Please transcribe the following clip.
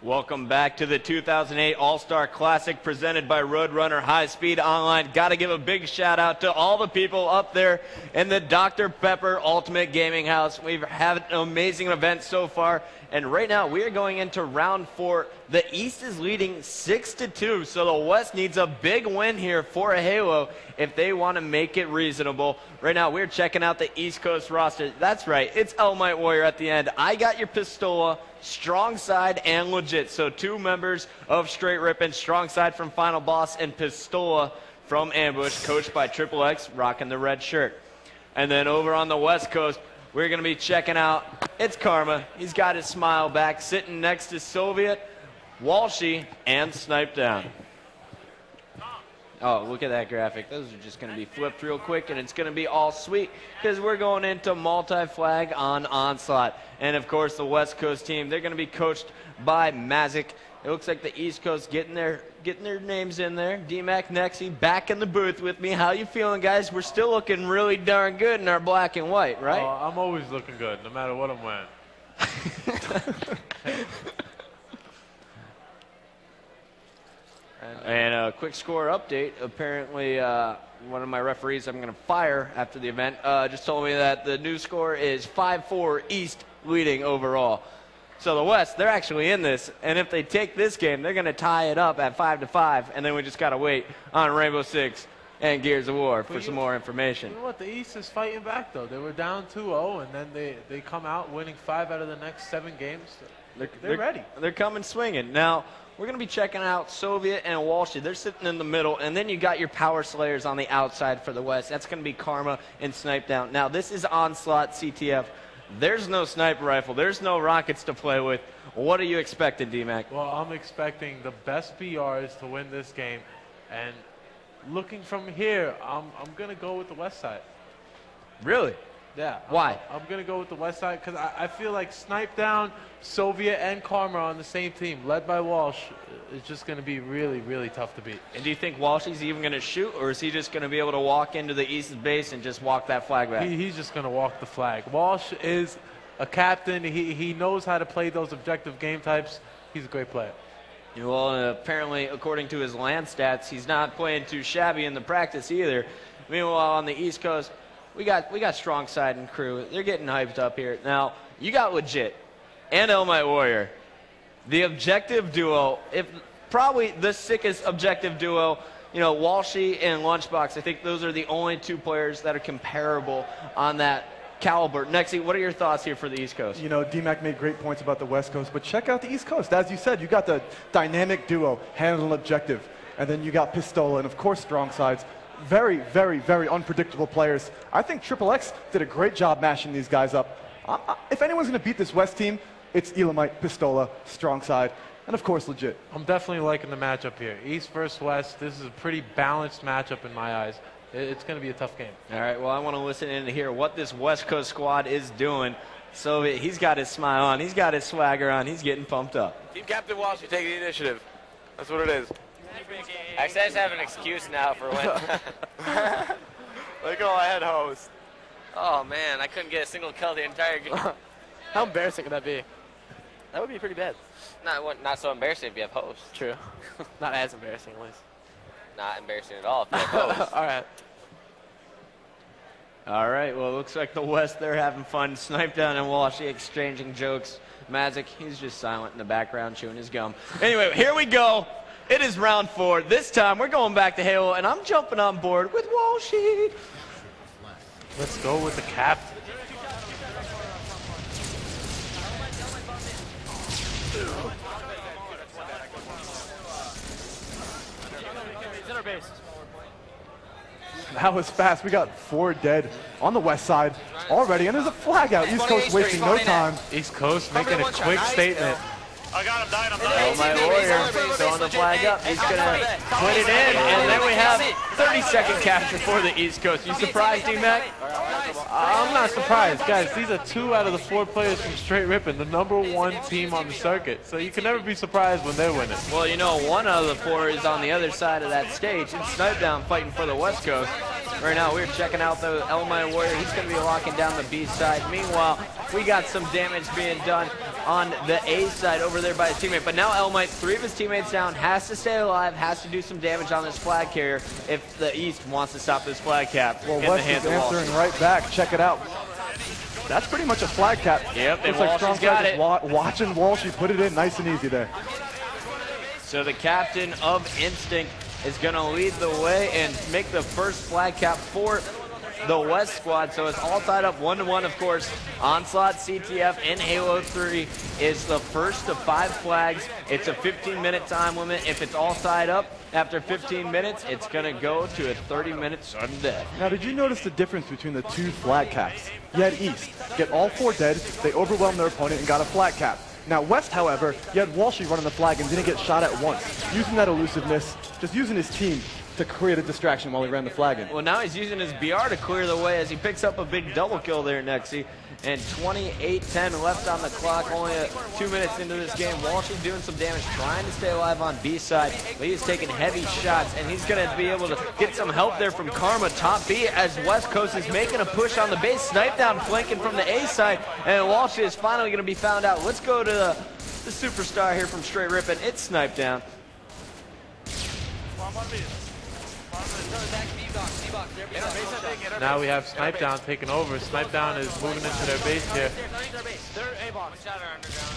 Welcome back to the 2008 All-Star Classic presented by Roadrunner High Speed Online. Got to give a big shout out to all the people up there in the Dr. Pepper Ultimate Gaming House. We've had an amazing event so far, and right now we are going into round 4. The East is leading 6-2, so the West needs a big win here for a Halo if they want to make it reasonable. Right now we're checking out the East Coast roster. That's right, it's Elamite Warrior at the end. I got your Pistola, StrongSide, and Legit. So 2 members of Straight Rippin', StrongSide from Final Boss and Pistola from Ambush, coached by Triple X, rocking the red shirt. And then over on the West Coast, we're going to be checking out, it's Karma. He's got his smile back, sitting next to Soviet, Walshy, and Snipedown. Oh, look at that graphic. Those are just going to be flipped real quick, and it's going to be all sweet because we're going into multi-flag on Onslaught. And, of course, the West Coast team, they're going to be coached by Mazik. It looks like the East Coast getting their names in there. D-Mac, Nexy, back in the booth with me. How you feeling, guys? We're still looking really darn good in our black and white, right? Oh, I'm always looking good, no matter what I'm wearing. And a quick score update. Apparently, one of my referees I'm going to fire after the event just told me that the new score is 5-4 East leading overall. So the West, they're actually in this, and if they take this game, they're going to tie it up at 5-5, and then we just got to wait on Rainbow Six and Gears of War for some more information. You know what? The East is fighting back, though. They were down 2-0, and then they come out winning 5 out of the next 7 games. They're ready. They're coming swinging. Now, we're going to be checking out Soviet and Walshy. They're sitting in the middle, and then you got your power slayers on the outside for the West. That's going to be Karma and Snipedown. Now, this is Onslaught CTF. There's no sniper rifle. There's no rockets to play with. What are you expecting, D-Mac? Well, I'm expecting the best BRs to win this game, and looking from here, I'm going to go with the West side. Really? Yeah. Why? I'm going to go with the West side because I feel like Snipedown, Soviet, and Karma on the same team, led by Walsh, is just going to be really, really tough to beat. And do you think Walshy's even going to shoot, or is he just going to be able to walk into the East's base and just walk that flag back? He's just going to walk the flag. Walsh is a captain. He knows how to play those objective game types. He's a great player. Well, apparently, according to his land stats, he's not playing too shabby in the practice either. Meanwhile, on the East Coast, we got StrongSide and crew. They're getting hyped up here. Now, you got Legit and Elamite Warrior. The objective duo, if probably the sickest objective duo, you know, Walshy and Lunchbox. I think those are the only 2 players that are comparable on that caliber. Nexy, what are your thoughts here for the East Coast? You know, D-Mac made great points about the West Coast, but check out the East Coast. As you said, you got the dynamic duo, handle and objective, and then you got Pistola and, of course, StrongSides. Very, very, very unpredictable players. I think Triple X did a great job mashing these guys up. If anyone's going to beat this West team, it's Elamite, Pistola, StrongSide, and of course Legit. I'm definitely liking the matchup here. East versus West. This is a pretty balanced matchup in my eyes. It's going to be a tough game. All right, well, I want to listen in to hear what this West Coast squad is doing. So he's got his smile on. He's got his swagger on. He's getting pumped up. Team Captain Walsh, you take the initiative. That's what it is. Actually, I just have an excuse now for when. Let go ahead, host. Oh, man, I couldn't get a single kill the entire game. How embarrassing could that be? That would be pretty bad. Not so embarrassing if you have host. True. Not as embarrassing, at least. Not embarrassing at all if you have host. All right. All right, well, it looks like the West, they're having fun. Snipedown and Walshy exchanging jokes. Mazik, he's just silent in the background, chewing his gum. Anyway, here we go. It is round 4. This time, we're going back to Halo, and I'm jumping on board with Walshy. Let's go with the captain. That was fast. We got 4 dead on the West side already, and there's a flag out. East Coast wasting no time. East Coast making a quick statement. I got him, dying, I'm Oh, my Warrior throwing the flag up. He's going to put it in, and then we have 30-second capture for the East Coast. You surprised, D-Mac? I'm not surprised. Guys, these are 2 out of the 4 players from Straight Rippin', the #1 team on the circuit. So you can never be surprised when they're winning. Well, you know, 1 out of the 4 is on the other side of that stage. It's Snipedown fighting for the West Coast. right now. We're checking out the Elamite Warrior. He's going to be locking down the B side. Meanwhile, we got some damage being done on the A side over there by his teammate. But now Elamite, 3 of his teammates down, has to stay alive, has to do some damage on this flag carrier if the East wants to stop this flag cap. Well, in the West hands is of Walshy. answering right back. Check it out. That's pretty much a flag cap. Yep, and Looks like Walshy's StrongSide got is it. watching Walshy put it in nice and easy there. So the captain of Instinct is going to lead the way and make the first flag cap for the West squad. So it's all tied up 1-1, of course. Onslaught, CTF, and Halo 3 is the first of 5 flags. It's a 15-minute time limit. If it's all tied up after 15 minutes, it's going to go to a 30-minute sudden death. Now, did you notice the difference between the 2 flag caps? You had East get all 4 dead, they overwhelmed their opponent and got a flag cap. Now, West, however, you had Walshy running the flag and didn't get shot at once. Using that elusiveness, just using his team to create a distraction while he ran the flag in. Well, now he's using his BR to clear the way as he picks up a big double kill there, Nexy. And 28-10 left on the clock, only 2 minutes into this game. Walshy doing some damage, trying to stay alive on B side, but he's taking heavy shots, and he's going to be able to get some help there from Karma, top B, as West Coast is making a push on the base. Snipedown flanking from the A side, and Walshy is finally going to be found out. Let's go to the superstar here from Straight Rippin'. It's Snipedown. Now we have Snipedown taking over. Snipedown is moving into their base here. They're A-box. Shatter underground.